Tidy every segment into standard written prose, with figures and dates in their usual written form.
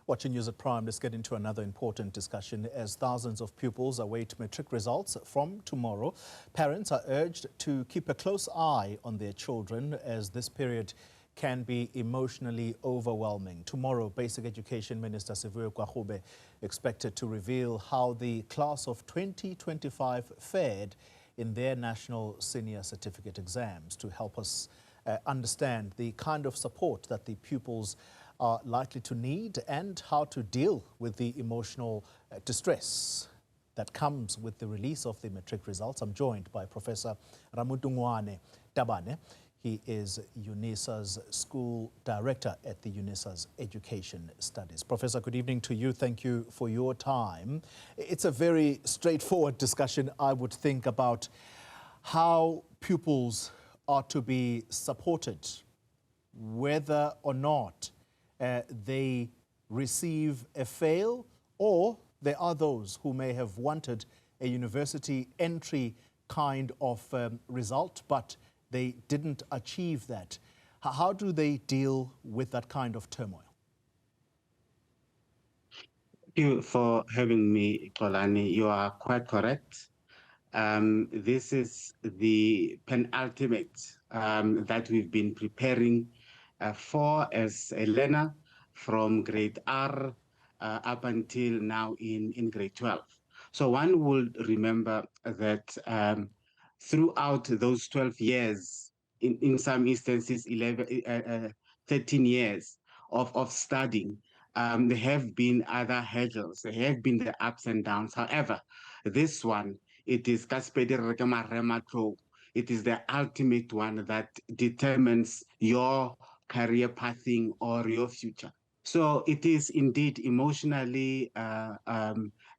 Watching News at Prime, let's get into another important discussion. As thousands of pupils await matric results from tomorrow, parents are urged to keep a close eye on their children as this period can be emotionally overwhelming. Tomorrow, Basic Education Minister Siviwe Gwarube expected to reveal how the class of 2025 fared in their national senior certificate exams to help us understand the kind of support that the pupils are likely to need and how to deal with the emotional distress that comes with the release of the matric results. I'm joined by Professor Ramodungoane Tabane. He is UNISA's school director at the UNISA's Education Studies. Professor, good evening to you. Thank you for your time. It's a very straightforward discussion, I would think, about how pupils are to be supported, whether or not they receive a fail, or there are those who may have wanted a university entry kind of result, but they didn't achieve that. How do they deal with that kind of turmoil? Thank you for having me, Xolani. You are quite correct. This is the penultimate that we've been preparing for as a learner from grade R up until now in grade 12. So one will remember that throughout those 12 years, in some instances 13 years of studying, there have been other hurdles, there have been the ups and downs. However, this one, it is it is the ultimate one that determines your career pathing or your future. So it is indeed emotionally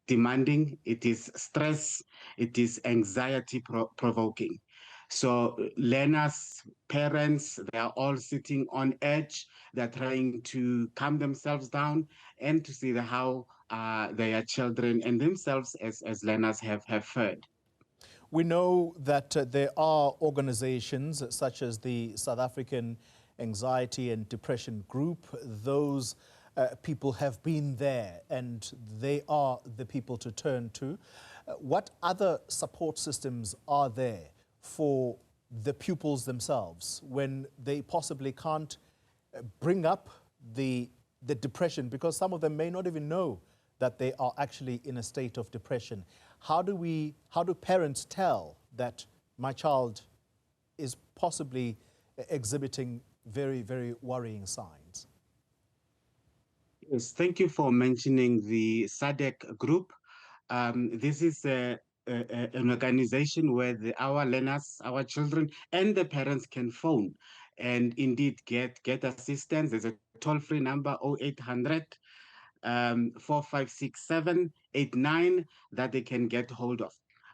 demanding, it is stress, it is anxiety provoking. So learners, parents, they are all sitting on edge. They're trying to calm themselves down and to see how their children and themselves as learners have fared. We know that there are organizations such as the South African Anxiety and Depression Group. Those people have been there and they are the people to turn to. What other support systems are there for the pupils themselves when they possibly can't bring up the depression, because some of them may not even know that they are actually in a state of depression? How do parents tell that my child is possibly exhibiting very, very worrying signs? Yes, thank you for mentioning the SADC group. This is an organization where our learners, our children, and the parents can phone and indeed get assistance. There's a toll-free number, 0800 456789, that they can get hold of.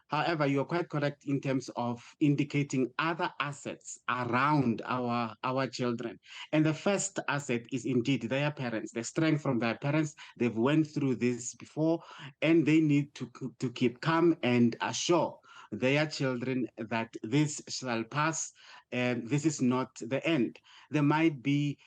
However, you're quite correct in terms of indicating other assets around our children. And the first asset is indeed their parents, the strength from their parents. They've went through this before, and they need to keep calm and assure their children that this shall pass, and this is not the end. There might be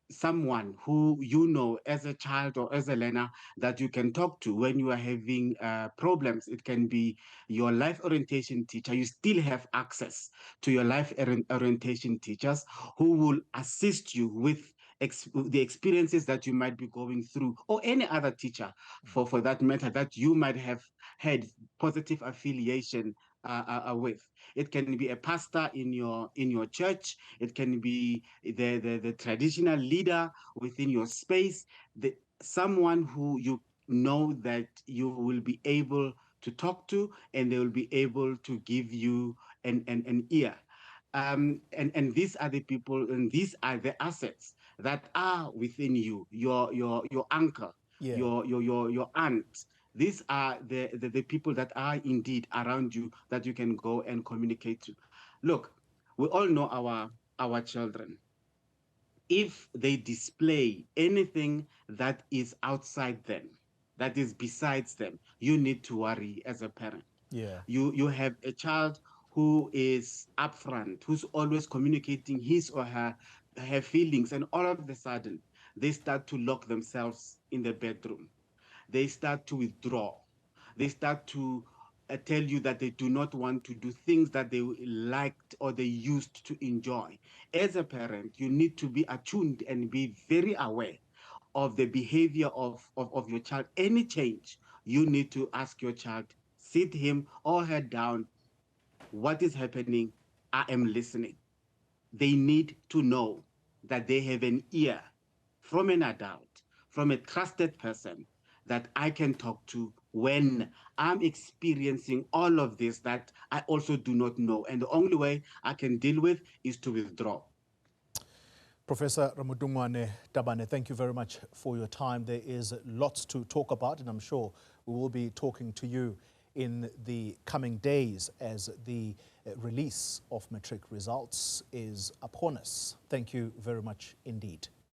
someone who you know as a child or as a learner that you can talk to when you are having problems. It can be your life orientation teacher. You still have access to your life orientation teachers who will assist you with the experiences that you might be going through, or any other teacher for that matter that you might have had positive affiliation with. It can be a pastor in your church. It can be the traditional leader within your space. Someone who you know that you will be able to talk to, and they will be able to give you an ear. And these are the people, and these are the assets that are within you. Your uncle, Yeah. your aunt. These are the people that are indeed around you that you can go and communicate to. Look, we all know our children. If they display anything that is outside them, that is besides them, you need to worry as a parent. Yeah. You have a child who is upfront, who's always communicating his or her feelings, and all of a sudden they start to lock themselves in the bedroom. They start to withdraw. They start to tell you that they do not want to do things that they liked or they used to enjoy. As a parent, you need to be attuned and be very aware of the behavior of your child. Any change, you need to ask your child, sit him or her down. What is happening? I am listening. They need to know that they have an ear from an adult, from a trusted person that I can talk to when I'm experiencing all of this that I also do not know. And the only way I can deal with is to withdraw. Professor Ramodungoane Tabane, thank you very much for your time. There is lots to talk about, and I'm sure we will be talking to you in the coming days as the release of matric results is upon us. Thank you very much indeed.